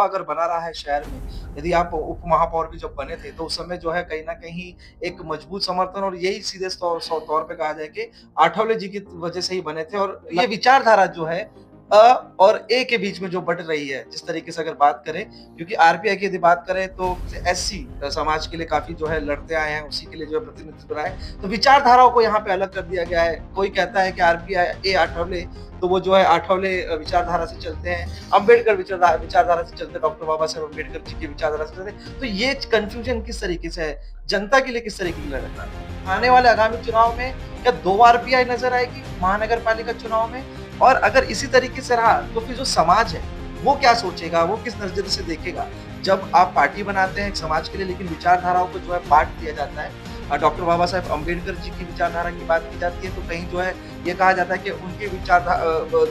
दबदबा अगर बना रहा है शहर में, यदि आप उप महापौर भी जब बने थे, तो उस समय जो है कहीं न कहीं एक मजबूत समर्थन और यही सीधे तौर पे कहा जाए कि आठवले जी की वजह से ही बने थे और ये विचारधारा जो है अ और ए के बीच में जो बँट रही है, जिस तरीके से अगर बात करें क्योंकि आरपीआई की यदि बात करें तो एससी समाज के लिए काफ़ी जो है लड़ते आए हैं, उसी के लिए जो है प्रतिनिधित्व रहा है। तो विचारधाराओं को यहाँ पे अलग कर दिया गया है। कोई कहता है कि आरपीआई ए आठवले, तो वो जो है आठवले विचारधारा से चलते हैं। अम्बेडकर विचारधारा से चलते हैं, डॉक्टर बाबा साहेब अम्बेडकर जी की विचारधारा से चलते हैं। तो ये कन्फ्यूजन किस तरीके से है? जनता के लिए किस तरीके की लड़त है? आने वाले आगामी चुनाव में क्या 2 आरपीआई नज़र आएगी महानगर पालिका चुनाव में? और अगर इसी तरीके से रहा तो फिर जो समाज है वो क्या सोचेगा, वो किस नज़रिए से देखेगा? जब आप पार्टी बनाते हैं एक समाज के लिए लेकिन विचारधाराओं को जो है बाँट दिया जाता है। डॉक्टर बाबा साहेब अम्बेडकर जी की विचारधारा की बात की जाती है तो कहीं जो है ये कहा जाता है कि उनकी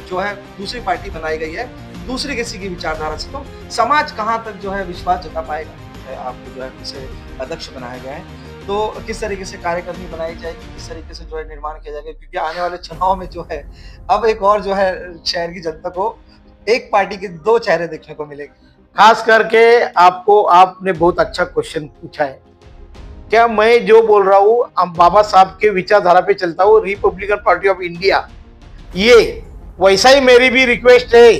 जो है दूसरी पार्टी बनाई गई है, दूसरे किसी की विचारधारा से। तो समाज कहाँ तक जो है विश्वास जता पाएगा? आपको जो है फिर से अध्यक्ष बनाया गया है। तो किस तरीके से कार्यकारिणी बनाई जाएगी, किस तरीके से जो है निर्माण किया जाएगा क्योंकि आने वाले चुनाव में जो है अब एक और जो है शहर की जनता को एक पार्टी के 2 चेहरे देखने को मिलेंगे। खास करके आपने बहुत अच्छा क्वेश्चन पूछा है। क्या मैं जो बोल रहा हूँ बाबा साहब के विचारधारा पे चलता हूँ, रिपब्लिकन पार्टी ऑफ इंडिया, ये वैसा ही मेरी भी रिक्वेस्ट है।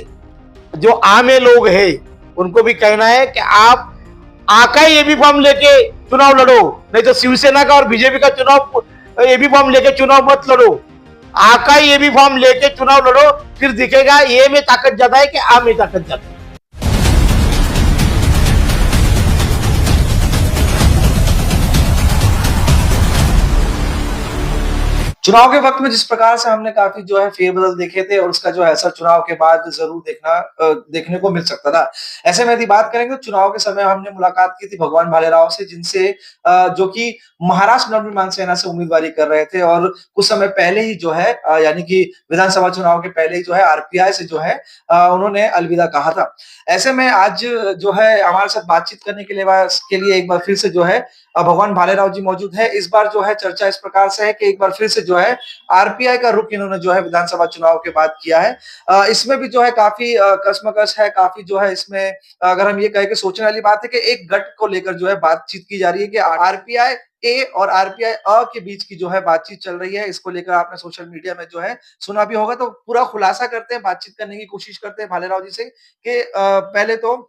जो आम लोग हैं उनको भी कहना है कि आप आका एबी फॉर्म लेके चुनाव लड़ो, नहीं तो शिवसेना का और बीजेपी का चुनाव एबी फॉर्म लेके चुनाव मत लड़ो। आका एबी फॉर्म लेके चुनाव लड़ो, फिर दिखेगा ये में ताकत ज्यादा है कि आ में ताकत ज्यादा है। चुनाव के वक़्त में जिस प्रकार से हमने काफ़ी जो है फेरबदल देखे थे और उसका जो है असर चुनाव के बाद ज़रूर देखने को मिल सकता था। ऐसे में यदि बात करेंगे तो चुनाव के समय हमने मुलाकात की थी भगवान भालेराव से जिनसे जो कि महाराष्ट्र नवनिर्माण सेना से उम्मीदवारी कर रहे थे और कुछ समय पहले ही जो है यानी कि विधानसभा चुनाव के पहले ही जो है आरपीआई से जो है उन्होंने अलविदा कहा था। ऐसे में आज जो है हमारे साथ बातचीत करने के लिए एक बार फिर से जो है भगवान भालेराव जी मौजूद है। इस बार जो है चर्चा इस प्रकार से है कि एक बार फिर से जो है आरपीआई का रुख इन्होंने जो है विधानसभा चुनाव के बाद किया है। इसमें भी जो है काफ़ी कशमकश है, काफ़ी जो है इसमें अगर हम ये कहें कि सोचने वाली बात है कि एक गठ को लेकर जो है बातचीत की जा रही है कि आरपीआई ए और आरपीआई अ के बीच की जो है बातचीत चल रही है। इसको लेकर आपने सोशल मीडिया में जो है सुना भी होगा, तो पूरा खुलासा करते हैं, बातचीत करने की कोशिश करते हैं भालेराव जी से कि पहले तो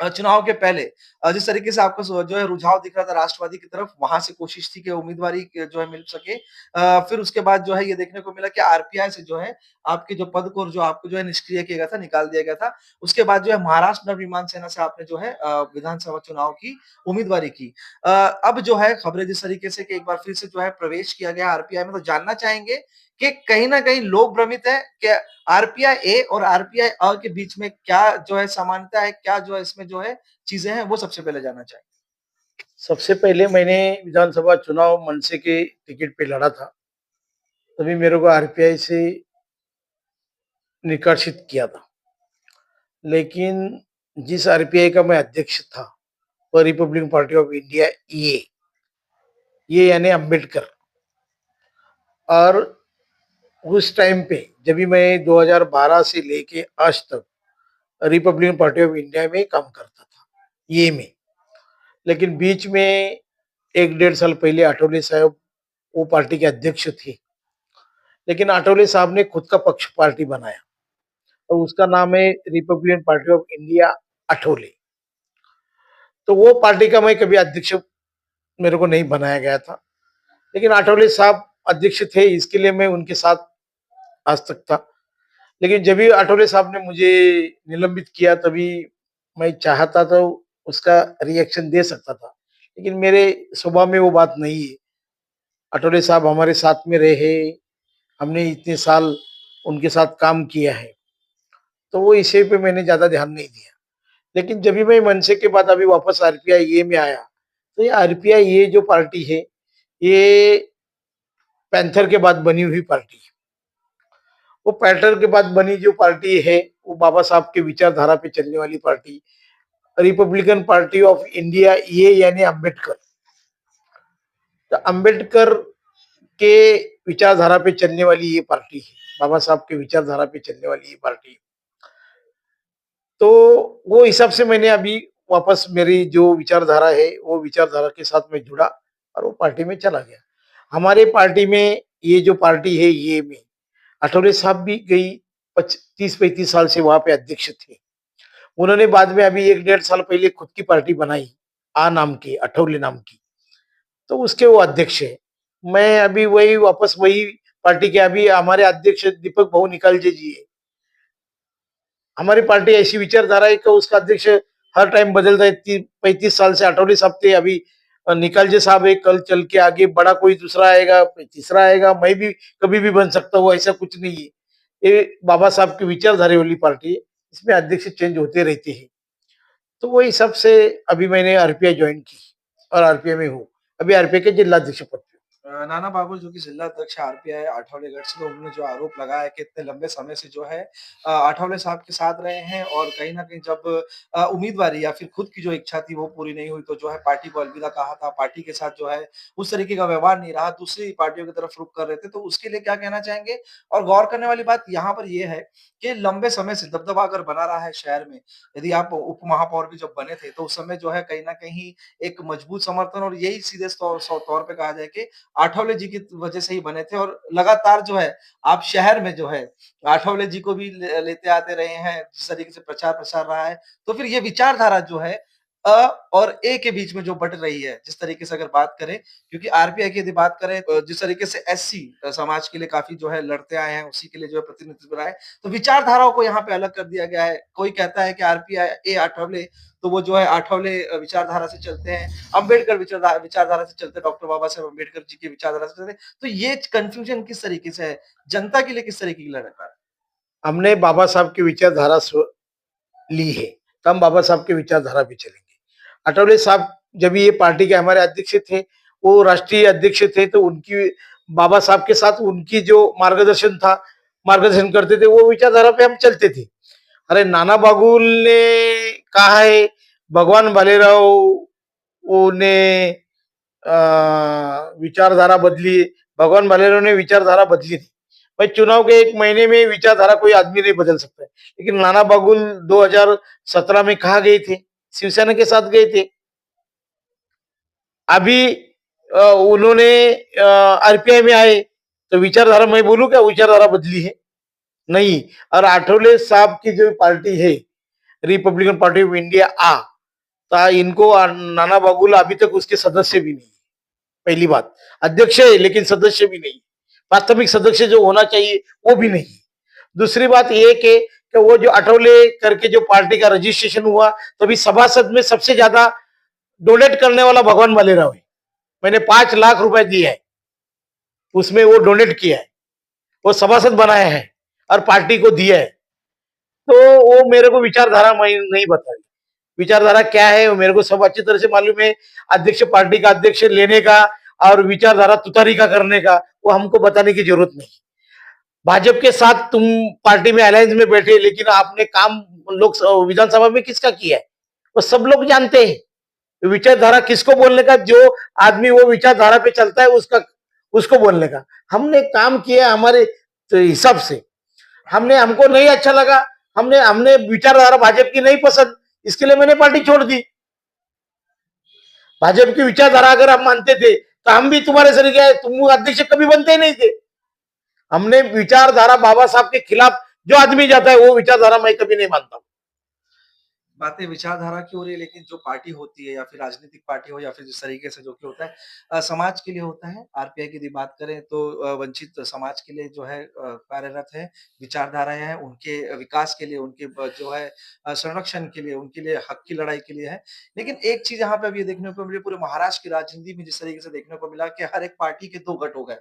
चुनाव के पहले जिस तरीके से आपको जो है रुझाव दिख रहा था राष्ट्रवादी की तरफ, वहाँ से कोशिश थी कि उम्मीदवारी जो है मिल सके। फिर उसके बाद जो है ये देखने को मिला कि आरपीआई से जो है आपके जो पद को जो आपको जो है निष्क्रिय किया गया था, निकाल दिया गया था। उसके बाद जो है महाराष्ट्र नवनिर्माण सेना से आपने जो है विधानसभा चुनाव की उम्मीदवारी की। अब जो है खबरें जिस तरीके से कि एक बार फिर से जो है प्रवेश किया गया आरपीआई में, तो जानना चाहेंगे कि कहीं न कहीं लोग भ्रमित हैं कि आरपीआई ए और आरपीआई अ के बीच में क्या जो है समानता है, क्या जो है इसमें जो है चीज़ें हैं, वो सबसे पहले जानना चाहेंगे? सबसे पहले मैंने विधानसभा चुनाव मनसे के टिकट पे लड़ा था, तभी मेरे को आरपीआई से निष्कासित किया था। लेकिन जिस आरपीआई का मैं अध्यक्ष था, वो रिपब्लिकन पार्टी ऑफ इंडिया ये यानी अम्बेडकर। और उस टाइम पे जब भी मैं 2012 से लेके आज तक रिपब्लिकन पार्टी ऑफ इंडिया में काम करता था, ये में। लेकिन बीच में 1 डेढ़ साल पहले आठवले साहब वो पार्टी के अध्यक्ष थे, लेकिन आठवले साहब ने खुद का पक्ष पार्टी बनाया और उसका नाम है Republican party of India Athawale. तो वो पार्टी का मैं कभी अध्यक्ष मेरे को नहीं बनाया गया था, लेकिन आठवले साहब अध्यक्ष थे, इसके लिए मैं उनके साथ आज तक था। लेकिन जब भी आठवले साहब ने मुझे निलंबित किया, तभी मैं चाहता तो उसका रिएक्शन दे सकता था, लेकिन मेरे स्वभाव में वो बात नहीं है। आठवले साहब हमारे साथ में रहे, हमने इतने साल उनके साथ काम किया है, तो वो इसे पे मैंने ज्यादा ध्यान नहीं दिया। लेकिन जब भी मैं मनसे के बाद अभी वापस आरपीआई ये में आया, तो ये आरपीआई ये जो पार्टी है, ये पैंथर के बाद बनी हुई पार्टी है। वो पैंथर के बाद बनी जो पार्टी है, वो बाबा साहब के विचारधारा पे चलने वाली party, Republican party of India, ये यानी अम्बेडकर। तो अम्बेडकर के विचारधारा पे चलने वाली ये पार्टी है, बाबा साहब के विचारधारा पे चलने वाली ये पार्टी। तो वो हिसाब से मैंने अभी वापस मेरी जो विचारधारा है, वो विचारधारा के साथ मैं जुड़ा और वो पार्टी में चला गया। हमारे पार्टी में ये जो पार्टी है ये में आठवले साहब भी गई 30-35 साल से वहाँ पे अध्यक्ष थे। उन्होंने बाद में अभी 1 डेढ़ साल पहले खुद की पार्टी बनाई, नाम की, अठौले नाम की, तो उसके वो अध्यक्ष है। मैं अभी वही वापस वही पार्टी के अभी हमारे अध्यक्ष दीपक भाऊ निकालजे जी है। हमारी पार्टी ऐसी विचारधारा है कि उसका अध्यक्ष हर टाइम बदलता है। 35 साल से आठवले साहब थे, अभी निकालजे साहब है, कल चल के आगे बड़ा कोई दूसरा आएगा, तीसरा आएगा, मैं भी कभी भी बन सकता हूँ, ऐसा कुछ नहीं है। ये बाबा साहब की विचारधारा वाली पार्टी है, इसमें अध्यक्ष चेंज होते रहते हैं। तो वही सबसे अभी मैंने आरपीआई ज्वाइन की और आरपीआई में हूँ। अभी आरपीआई के जिलाध्यक्ष पद पे। नाना बाबुल जो कि जिला अध्यक्ष आरपीआई आठवलेगढ़ से, तो उन्होंने जो आरोप लगाया कि इतने लंबे समय से जो है आठवले साहब के साथ रहे हैं और कहीं न कहीं जब उम्मीदवारी या फिर खुद की जो इच्छा थी वो पूरी नहीं हुई तो जो है पार्टी को अलविदा कहा था। पार्टी के साथ जो है उस तरीके का व्यवहार नहीं रहा, दूसरी पार्टियों की तरफ रुख कर रहे थे, तो उसके लिए क्या कहना चाहेंगे? और गौर करने वाली बात यहाँ पर ये है कि लंबे समय से दबदबा अगर बना रहा है शहर में, यदि आप उप महापौर भी जब बने थे, तो उस समय जो है कहीं न कहीं एक मजबूत समर्थन और यही सीधे तौर पे कहा जाए कि आठवले जी की वजह से ही बने थे और लगातार जो है आप शहर में जो है आठवले जी को भी लेते आते रहे हैं, जिस तरीके से प्रचार-प्रसार रहा है। तो फिर ये विचारधारा जो है अ और ए के बीच में जो बँट रही है, जिस तरीके से अगर बात करें क्योंकि आरपीआई की यदि बात करें जिस तरीके से एससी समाज के लिए काफ़ी जो है लड़ते आए हैं, उसी के लिए जो है प्रतिनिधित्व रहा है। तो विचारधाराओं को यहाँ पे अलग कर दिया गया है। कोई कहता है कि आरपीआई ए आठवले तो वो जो है आठवले विचारधारा से चलते हैं। अम्बेडकर विचारधारा से चलते हैं, डॉक्टर बाबा साहेब अम्बेडकर जी की विचारधारा से चलते हैं। तो ये कन्फ्यूजन किस तरीके से है? जनता के लिए किस तरीके की लड़त है? हमने बाबा साहब की विचारधारा ली है, तो हम बाबा साहब की विचारधारा पे चलेंगे। अठौले साहब जब ये पार्टी के हमारे अध्यक्ष थे, वो राष्ट्रीय अध्यक्ष थे, तो उनकी बाबा साहब के साथ उनकी जो मार्गदर्शन था, मार्गदर्शन करते थे, वो विचारधारा पे हम चलते थे। अरे नाना बागुल ने कहा है, भगवान भालेराव ने विचारधारा बदली, भगवान भालेराव ने विचारधारा बदली नहीं। भाई चुनाव के 1 महीने में विचारधारा कोई आदमी नहीं बदल सकता है। लेकिन नाना बागुल 2017 में कहाँ गए थे? शिवसेना के साथ गए थे। अभी उन्होंने आरपीआई में आए, तो विचारधारा मैं बोलूँ क्या विचारधारा बदली है? नहीं। और आठवले साहब की जो पार्टी है, रिपब्लिकन पार्टी ऑफ इंडिया तो इनको नाना बागुल अभी तक उसके सदस्य भी नहीं। पहली बात, अध्यक्ष है लेकिन सदस्य भी नहीं, प्राथमिक सदस्य जो होना चाहिए वो भी नहीं। दूसरी बात ये कि वो जो अठौले करके जो पार्टी का रजिस्ट्रेशन हुआ, तभी सभासद में सबसे ज्यादा डोनेट करने वाला भगवान भालेराव है। मैंने 5 लाख रुपए दिए है, उसमें वो डोनेट किया है, वो सभासद बनाया है और पार्टी को दिया है। तो वो मेरे को विचारधारा नहीं बताई। विचारधारा क्या है वो मेरे को सब अच्छी तरह से मालूम है। अध्यक्ष पार्टी का अध्यक्ष लेने का और विचारधारा तुतारी का करने का वो हमको बताने की जरूरत नहीं। भाजपा के साथ तुम पार्टी में अलायंस में बैठे, लेकिन आपने काम लोक विधानसभा में किसका किया है वो सब लोग जानते हैं। विचारधारा किसको बोलने का, जो आदमी वो विचारधारा पे चलता है उसका, उसको बोलने का। हमने काम किया हमारे हिसाब से, हमने हमको नहीं अच्छा लगा, हमने हमने विचारधारा भाजपा की नहीं पसंद, इसके लिए मैंने पार्टी छोड़ दी। भाजपा की विचारधारा अगर हम मानते थे तो हम भी तुम्हारे सरीके तुम अध्यक्ष कभी बनते ही नहीं थे। हमने विचारधारा बाबा साहब के खिलाफ जो आदमी जाता है वो विचारधारा मैं कभी नहीं मानता हूं। बातें विचारधारा की हो रही है लेकिन जो पार्टी होती है या फिर राजनीतिक पार्टी हो या फिर जिस तरीके से जो कि होता है समाज के लिए होता है। आरपीआई की यदि बात करें तो वंचित समाज के लिए जो है कार्यरत है, विचारधाराएँ हैं, उनके विकास के लिए, उनके जो है संरक्षण के लिए, उनके लिए हक की लड़ाई के लिए है। लेकिन एक चीज़ यहाँ पे अभी देखने को मिली पूरे महाराष्ट्र की राजनीति में जिस तरीके से देखने को मिला कि हर एक पार्टी के 2 गट हो गए।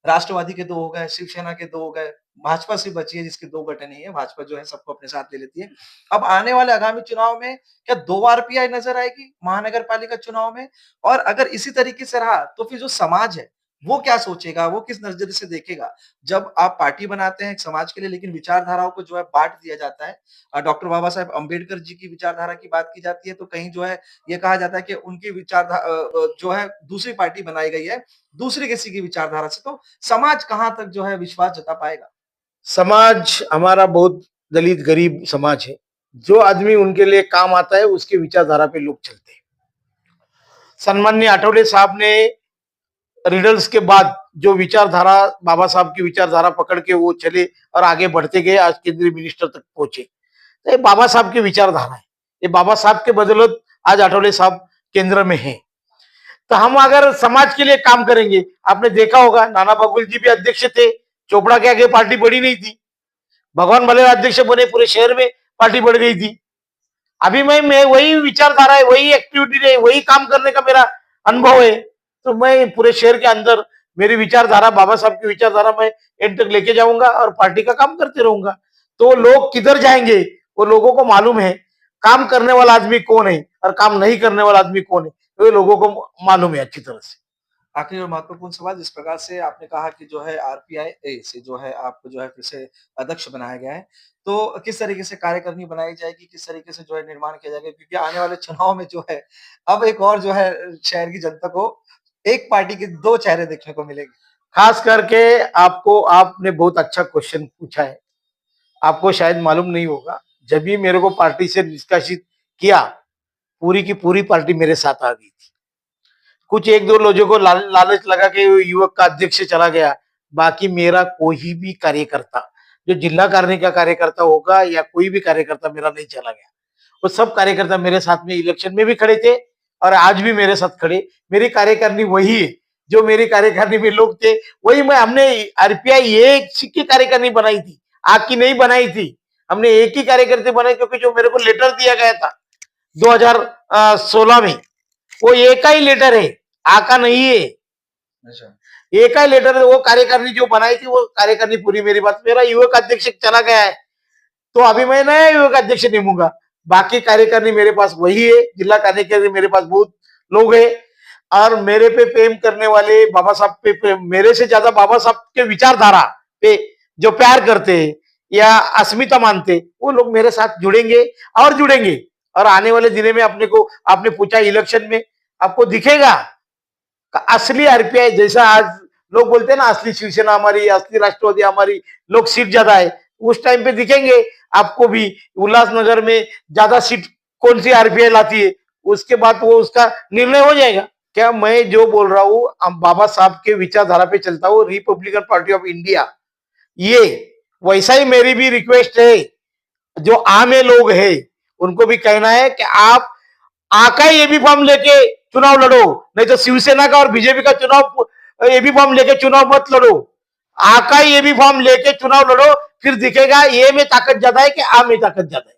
राष्ट्रवादी के 2 हो गए, शिवसेना के 2 हो गए, भाजपा सिर्फ बची है जिसके 2 गठ नहीं है, भाजपा जो है सबको अपने साथ ले लेती है। अब आने वाले आगामी चुनाव में क्या 2 आरपीआई नज़र आएगी महानगर पालिका चुनाव में? और अगर इसी तरीके से रहा तो फिर जो समाज है, वो क्या सोचेगा, वो किस नज़रिए से देखेगा? जब आप पार्टी बनाते हैं एक समाज के लिए लेकिन विचारधाराओं को जो है बाँट दिया जाता है। डॉक्टर बाबा साहेब अम्बेडकर जी की विचारधारा की बात की जाती है तो कहीं जो है ये कहा जाता है कि उनकी जो है दूसरी पार्टी बनाई गई है, दूसरी किसी की विचारधारा से, तो समाज कहाँ तक जो है विश्वास जता पाएगा? समाज हमारा बहुत दलित गरीब समाज है, जो आदमी उनके लिए काम आता है उसकी विचारधारा पे लोग चलते हैं। सन्माननीय आठवले साहब ने रिडल्स के बाद जो विचारधारा, बाबा साहब की विचारधारा पकड़ के वो चले और आगे बढ़ते गए, आज केंद्रीय मिनिस्टर तक पहुंचे। तो ये बाबा साहब की विचारधारा है। ये बाबा साहब के बदौलत आज आठवले साहब केंद्र में हैं। तो हम अगर समाज के लिए काम करेंगे, आपने देखा होगा नाना बघेल जी भी अध्यक्ष थे, चोपड़ा के आगे पार्टी बड़ी नहीं थी। भगवान भले अध्यक्ष बने, पूरे शहर में पार्टी बढ़ गई थी। अभी मैं वही विचारधारा है, वही एक्टिविटी है, वही काम करने का मेरा अनुभव है। तो मैं पूरे शहर के अंदर मेरी विचारधारा, बाबा साहब की विचारधारा मैं एंड तक लेके जाऊंगा और पार्टी का काम करते रहूंगा। तो लोग किधर जाएंगे वो लोगों को मालूम है। काम करने वाला आदमी कौन है और काम नहीं करने वाला आदमी कौन है, तो ये लोगों को मालूम है अच्छी तरह से। आखिरी और महत्वपूर्ण सवाल, जिस प्रकार से आपने कहा कि जो है आरपीआई से जो है आपको जो है फिर से अध्यक्ष बनाया गया है, तो किस तरीके से कार्यकारिणी बनाई जाएगी? किस तरीके से जो है निर्माण किया जाएगा? क्योंकि आने वाले चुनाव में जो है अब एक और जो है शहर की जनता को एक पार्टी के 2 चेहरे देखने को मिलेंगे। खास करके आपने बहुत अच्छा क्वेश्चन पूछा है। आपको शायद मालूम नहीं होगा, जब भी मेरे को पार्टी से निष्कासित किया, पूरी की पूरी पार्टी मेरे साथ आ गई थी। कुछ एक दो लोगों को लालच लगा के युवक का अध्यक्ष चला गया। बाकी मेरा कोई भी कार्यकर्ता, जो जिला कार्यालय का कार्यकर्ता होगा या कोई भी कार्यकर्ता मेरा नहीं चला गया। वो सब कार्यकर्ता मेरे साथ में इलेक्शन में भी खड़े थे और आज भी मेरे साथ खड़े। मेरी कार्यकारिणी वही है, जो मेरी कार्यकारिणी में लोग थे वही मैं। हमने आरपीआई एक की कार्यकारिणी बनाई थी, आग की नहीं बनाई थी। हमने एक ही कार्यकर्ता बनाई, क्योंकि जो मेरे को लेटर दिया गया था 2016 में, वो एक ही लेटर है, आका नहीं है। अच्छा। एक ही लेटर है। वो कार्यकारिणी जो बनाई थी, वो कार्यकारिणी पूरी मेरी बात। मेरा युवक अध्यक्ष चला गया है, तो अभी मैं नया युवक अध्यक्ष निमूंगा। बाकी कार्यकारिणी मेरे पास वही है। जिला कार्यकारिणी मेरे पास बहुत लोग हैं और मेरे पे प्रेम करने वाले, बाबा साहब पे मेरे से ज्यादा बाबा साहब के विचारधारा पे जो प्यार करते हैं या अस्मिता मानते, वो लोग मेरे साथ जुड़ेंगे और जुड़ेंगे। और आने वाले दिनों में अपने को, आपने पूछा इलेक्शन में, आपको दिखेगा असली आरपीआई। जैसा आज लोग बोलते हैं ना, असली शिवसेना हमारी, असली राष्ट्रवादी हमारी, लोग सीट ज्यादा है, उस टाइम पे दिखेंगे आपको भी उल्लासनगर में ज्यादा सीट कौन सी आरपीआई लाती है। उसके बाद वो उसका निर्णय हो जाएगा। क्या मैं जो बोल रहा हूँ, बाबा साहब के विचारधारा पे चलता हूँ, रिपब्लिकन पार्टी ऑफ इंडिया, ये वैसा ही मेरी भी रिक्वेस्ट है। जो आम लोग है उनको भी कहना है कि आप आका एबी फॉर्म लेके चुनाव लड़ो, नहीं तो शिवसेना का और बीजेपी का चुनाव एबी फॉर्म लेके चुनाव मत लड़ो। आका एबी फॉर्म लेके चुनाव लड़ो, फिर दिखेगा ये में ताकत ज्यादा है कि आ में ताकत ज्यादा है।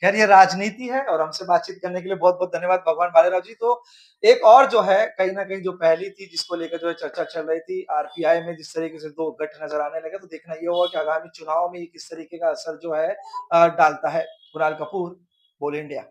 खैर ये राजनीति है और हमसे बातचीत करने के लिए बहुत-बहुत धन्यवाद भगवान भालेराव जी। तो एक और जो है कहीं न कहीं जो पहली थी जिसको लेकर जो है चर्चा चल रही थी, आरपीआई में जिस तरीके से 2 गठ नज़र आने लगे, तो देखना ये होगा कि आगामी चुनाव में ये किस तरीके का असर जो है डालता है। कुणाल कपूर, बोल इंडिया।